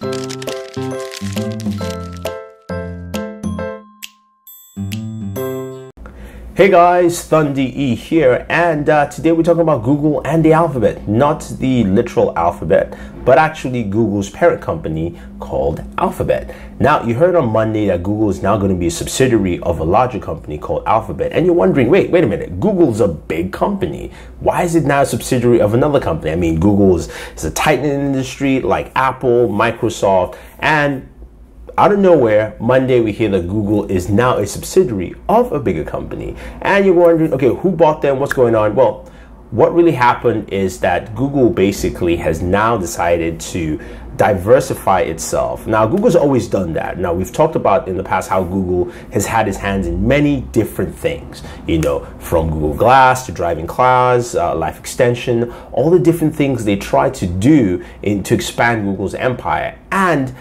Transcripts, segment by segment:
Hey guys, ThunderE here, and today we're talking about Google and the alphabet. Not the literal alphabet, but actually Google's parent company called Alphabet. Now, you heard on Monday that Google is now going to be a subsidiary of a larger company called Alphabet, and you're wondering, wait a minute, Google's a big company. Why is it now a subsidiary of another company? I mean, Google is a titan in the industry like Apple, Microsoft, and out of nowhere, Monday we hear that Google is now a subsidiary of a bigger company. And you're wondering, okay, who bought them? What's going on? Well, what really happened is that Google basically has now decided to diversify itself. Now, Google's always done that. Now, we've talked about in the past how Google has had its hands in many different things, you know, from Google Glass to driving cars, life extension, all the different things they try to do to expand Google's empire. And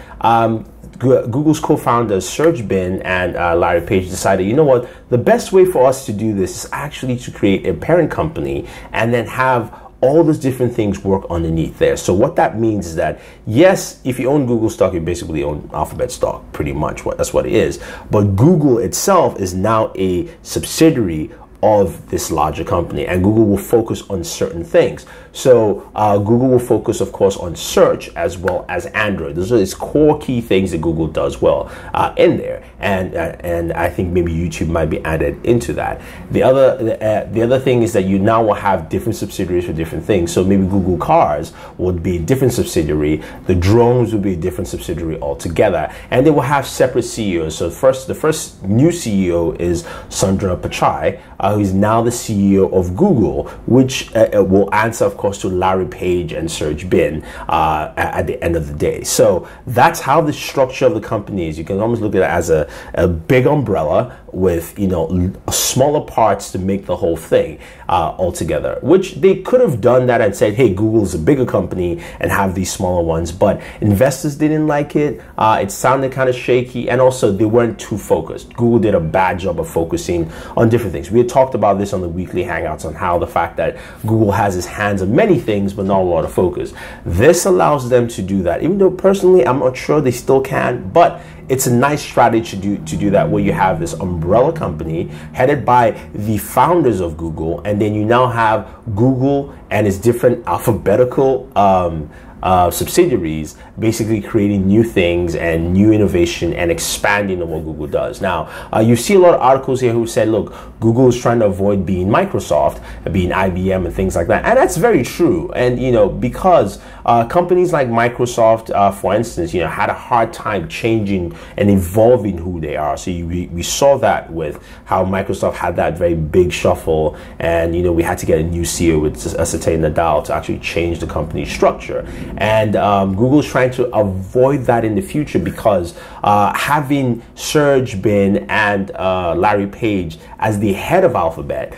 Google's co-founders Sergey Brin and Larry Page decided, you know what, the best way for us to do this is actually to create a parent company and then have all those different things work underneath there. So what that means is that, yes, if you own Google stock, you basically own Alphabet stock, pretty much. That's what it is. But Google itself is now a subsidiary of this larger company, and Google will focus on certain things. So Google will focus, of course, on search as well as Android. Those are its core key things that Google does well in there, and I think maybe YouTube might be added into that. The other thing is that you now will have different subsidiaries for different things. So maybe Google Cars would be a different subsidiary. The drones would be a different subsidiary altogether, and they will have separate CEOs. So the first new CEO is Sundar Pichai, who is now the CEO of Google, which will answer, of course, to Larry Page and Sergey Brin at the end of the day. So that's how the structure of the company is. You can almost look at it as a big umbrella with, you know, smaller parts to make the whole thing altogether, which they could have done that and said, hey, Google's a bigger company and have these smaller ones, but investors didn't like it. It sounded kind of shaky, and also they weren't too focused. Google did a bad job of focusing on different things. We had talked about this on the weekly hangouts on how the fact that Google has its hands on many things but not a lot of focus. This allows them to do that, even though personally I'm not sure they still can, but it's a nice strategy to do that, where you have this umbrella company headed by the founders of Google, and then you now have Google and its different alphabetical subsidiaries basically creating new things and new innovation and expanding on what Google does. Now, you see a lot of articles here who said, look, Google is trying to avoid being Microsoft, being IBM and things like that. And that's very true. And, you know, because companies like Microsoft, for instance, you know, had a hard time changing and evolving who they are. So we saw that with how Microsoft had that very big shuffle, and, you know, we had to get a new CEO with Satya Nadella to actually change the company structure. And Google's trying to avoid that in the future, because having Sergey Brin and Larry Page as the head of Alphabet,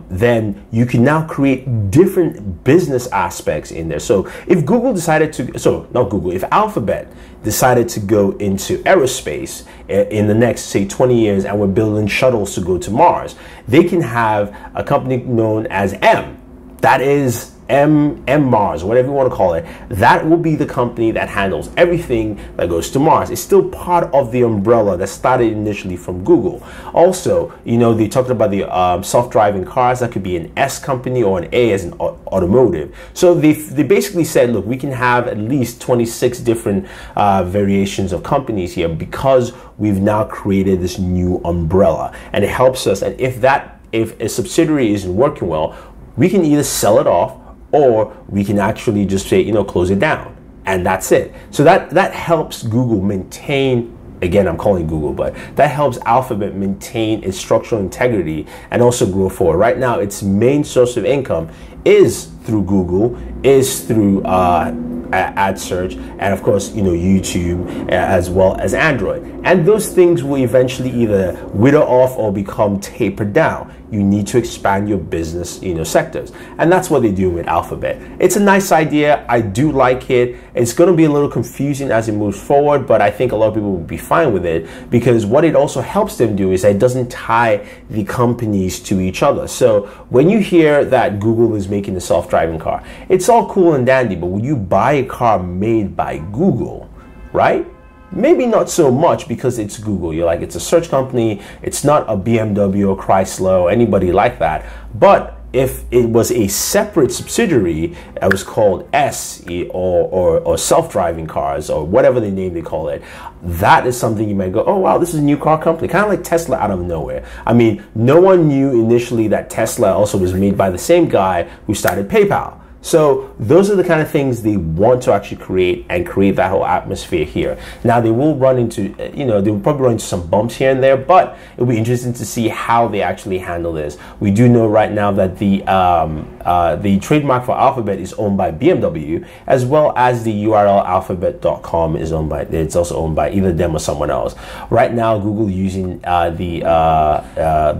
then you can now create different business aspects in there. So if Google decided to, if Alphabet decided to go into aerospace in the next, say, 20 years, and we're building shuttles to go to Mars, they can have a company known as M. That is M Mars, whatever you want to call it. That will be the company that handles everything that goes to Mars. It's still part of the umbrella that started initially from Google. Also, you know, they talked about the self-driving cars. That could be an S company or an A as an automotive. So they basically said, look, we can have at least 26 different variations of companies here, because we've now created this new umbrella, and it helps us. And if a subsidiary isn't working well, we can either sell it off, or we can actually just say, you know, close it down, and that's it. So that helps Google maintain, again, I'm calling Google, but that helps Alphabet maintain its structural integrity and also grow forward. Right now, its main source of income is through Google, is through ad search, and of course, you know, YouTube, as well as Android. And those things will eventually either wither off or become tapered down. You need to expand your business, you know, sectors, and that's what they do with Alphabet. It's a nice idea. I do like it. It's going to be a little confusing as it moves forward, but I think a lot of people will be fine with it, because what it also helps them do is that it doesn't tie the companies to each other. So when you hear that Google is making a self-driving car, it's all cool and dandy, but when you buy a car made by Google, right? Maybe not so much because it's Google. You're like, it's a search company. It's not a BMW or Chrysler or anybody like that. But if it was a separate subsidiary that was called S or self-driving cars or whatever the name they call it, that is something you might go, oh wow, this is a new car company, kind of like Tesla out of nowhere. I mean, no one knew initially that Tesla also was made by the same guy who started PayPal. So those are the kind of things they want to actually create and create that whole atmosphere here. Now they will run into, they will probably run into some bumps here and there, but it'll be interesting to see how they actually handle this. We do know right now that the trademark for Alphabet is owned by BMW, as well as the URL alphabet.com is owned by, it's also owned by either them or someone else. Right now, Google using the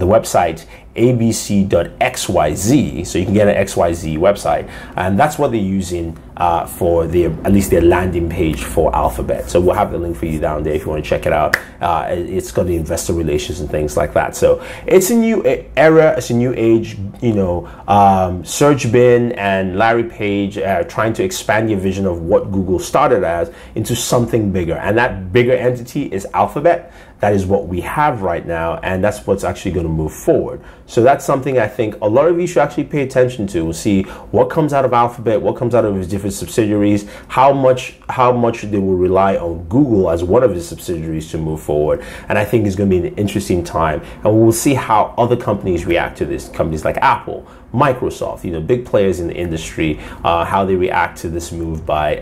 website abc.xyz, so you can get an XYZ website, and that's what they're using for at least their landing page for Alphabet. So we'll have the link for you down there if you want to check it out. It's got the investor relations and things like that. So it's a new era, it's a new age. Serge Bin and Larry Page trying to expand your vision of what Google started as into something bigger, and that bigger entity is Alphabet. That is what we have right now, and that's what's actually going to move forward. So that's something I think a lot of you should actually pay attention to. We'll see what comes out of Alphabet, what comes out of its different subsidiaries, how much they will rely on Google as one of its subsidiaries to move forward. And I think it's going to be an interesting time, and we'll see how other companies react to this. Companies like Apple, Microsoft, big players in the industry, how they react to this move by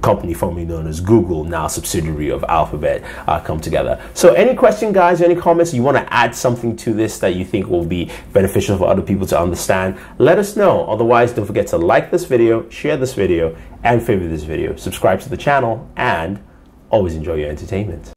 company formerly known as Google, now subsidiary of Alphabet, come together. So any question, guys, any comments, you want to add something to this that you think will be beneficial for other people to understand, let us know. Otherwise, don't forget to like this video, share this video, and favorite this video. Subscribe to the channel, and always enjoy your entertainment.